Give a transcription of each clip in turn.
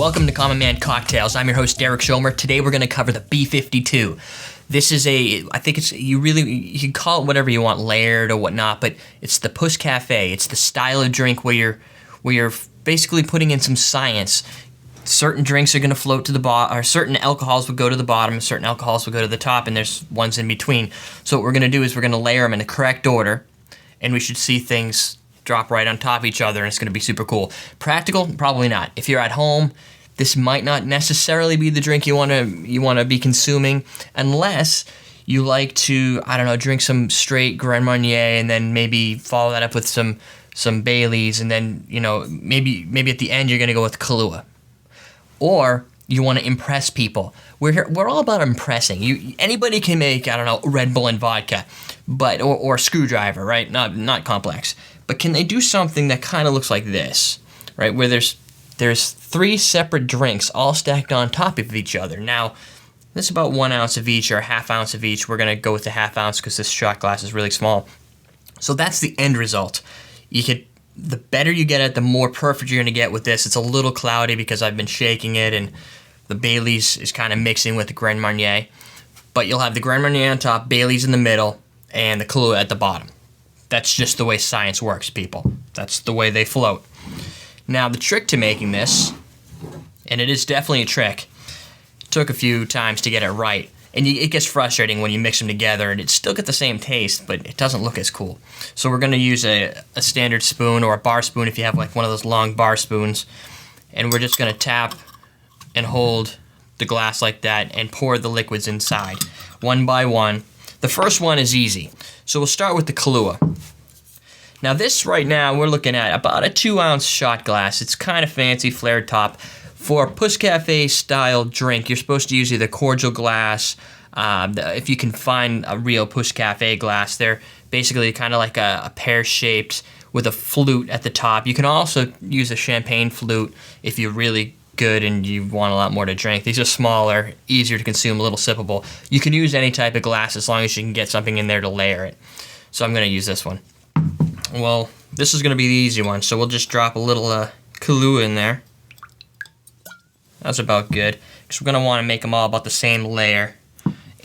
Welcome to Common Man Cocktails. I'm your host, Derek Schomer. Today we're going to cover the B-52. This is I think it's, you can call it whatever you want, layered or whatnot, but it's the Pousse-cafe. It's the style of drink where you're basically putting in some science. Certain drinks are going to float to the bottom, or certain alcohols will go to the bottom, certain alcohols will go to the top, and there's ones in between. So what we're going to do is we're going to layer them in the correct order, and we should see things drop right on top of each other, and it's going to be super cool. Practical? Probably not. If you're at home, this might not necessarily be the drink you want to be consuming, unless you like to, I don't know, drink some straight Grand Marnier and then maybe follow that up with some Baileys, and then, you know, maybe at the end you're going to go with Kahlua. Or you want to impress people. We're all about impressing. Anybody can make, I don't know, Red Bull and vodka, or screwdriver, right? Not complex. But can they do something that kind of looks like this, right? Where there's three separate drinks all stacked on top of each other. Now, this is about 1 ounce of each or a half ounce of each. We're going to go with the half ounce because this shot glass is really small. So that's the end result. The better you get it, the more perfect you're going to get with this. It's a little cloudy because I've been shaking it, and the Baileys is kind of mixing with the Grand Marnier. But you'll have the Grand Marnier on top, Baileys in the middle, and the Kahlua at the bottom. That's just the way science works, people. That's the way they float. Now, the trick to making this, and it is definitely a trick, it took a few times to get it right. And it gets frustrating when you mix them together, and it still get the same taste, but it doesn't look as cool. So we're going to use a standard spoon or a bar spoon if you have like one of those long bar spoons. And we're just going to tap and hold the glass like that and pour the liquids inside, one by one. The first one is easy. So we'll start with the Kahlua. Now this right now, we're looking at about a 2 ounce shot glass. It's kind of fancy, flared top. For a Pousse-cafe style drink, you're supposed to use either cordial glass. If you can find a real Pousse-cafe glass, they're basically kind of like a pear-shaped with a flute at the top. You can also use a champagne flute if you're really good and you want a lot more to drink. These are smaller, easier to consume, a little sippable. You can use any type of glass as long as you can get something in there to layer it. So I'm going to use this one. Well, this is going to be the easy one, so we'll just drop a little Kahlua in there. That's about good, because we're going to want to make them all about the same layer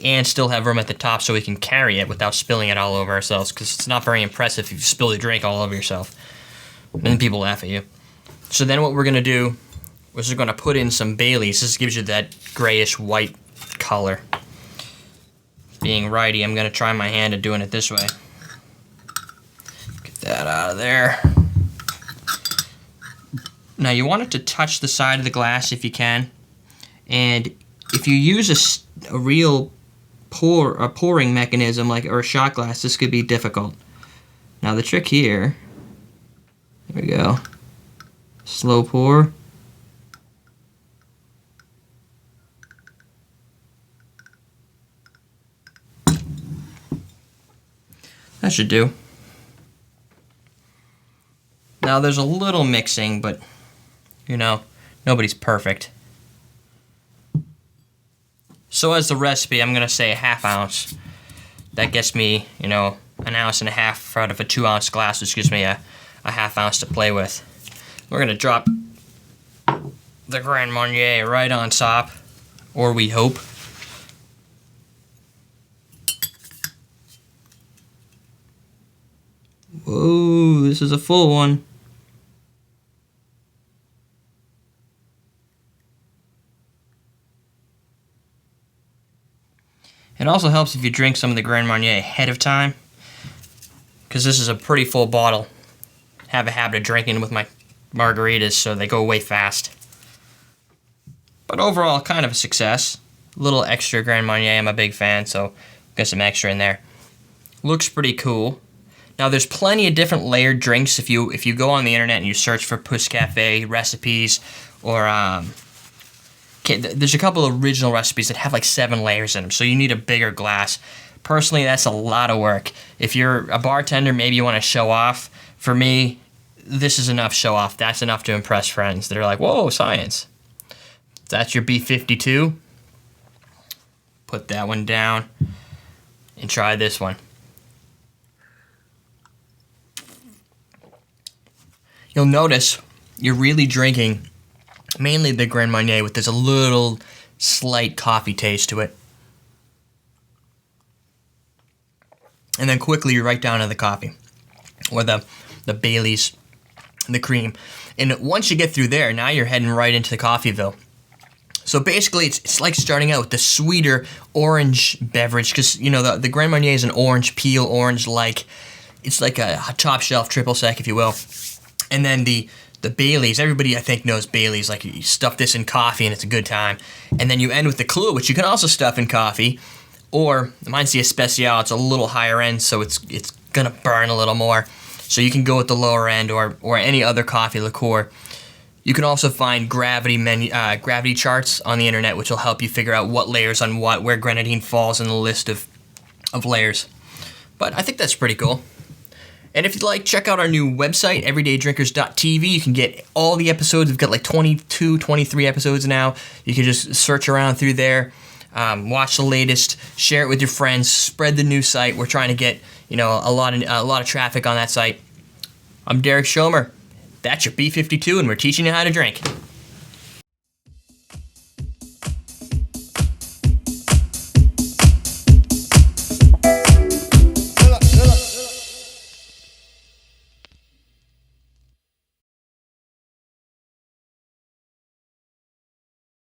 and still have room at the top so we can carry it without spilling it all over ourselves, because it's not very impressive if you spill your drink all over yourself. And then people laugh at you. So then what we're going to do is we're going to put in some Baileys. This gives you that grayish white color. Being righty, I'm going to try my hand at doing it this way. Get that out of there. Now you want it to touch the side of the glass if you can, and if you use a real pouring mechanism or a shot glass, this could be difficult. Now the trick here, there we go, slow pour. That should do. Now there's a little mixing, but you know, nobody's perfect. So as the recipe, I'm going to say a half ounce. That gets me, you know, 1.5 ounces out of a 2 ounce glass, which gives me a half ounce to play with. We're going to drop the Grand Marnier right on top, or we hope. Whoa, this is a full one. It also helps if you drink some of the Grand Marnier ahead of time, because this is a pretty full bottle. I have a habit of drinking with my margaritas, so they go away fast. But overall, kind of a success. A little extra Grand Marnier, I'm a big fan, so get some extra in there. Looks pretty cool. Now there's plenty of different layered drinks. If you go on the internet and you search for Pousse-cafe recipes, or there's a couple of original recipes that have like 7 layers in them, so you need a bigger glass. Personally, that's a lot of work. If you're a bartender, maybe you want to show off. For me, this is enough show off. That's enough to impress friends. They're like, whoa, science. That's your B-52. Put that one down and try this one. You'll notice you're really drinking Mainly the Grand Marnier, with there's a little slight coffee taste to it. And then quickly you right down to the coffee, or the Bailey's, the cream. And once you get through there, now you're heading right into the Coffeeville. So basically, it's like starting out with the sweeter orange beverage, because, you know, the Grand Marnier is an orange peel, orange-like. It's like a top shelf triple sec, if you will. And then the Bailey's, everybody I think knows Bailey's, like you stuff this in coffee and it's a good time. And then you end with the Kahlua, which you can also stuff in coffee. Or, mine's the Especial, it's a little higher end, so it's gonna burn a little more. So you can go with the lower end or any other coffee liqueur. You can also find gravity charts on the internet, which will help you figure out what layers on what, where grenadine falls in the list of layers. But I think that's pretty cool. And if you'd like, check out our new website, everydaydrinkers.tv. You can get all the episodes. We've got like 22, 23 episodes now. You can just search around through there, watch the latest, share it with your friends, spread the new site. We're trying to get, you know, a lot of traffic on that site. I'm Derek Schomer. That's your B-52, and we're teaching you how to drink.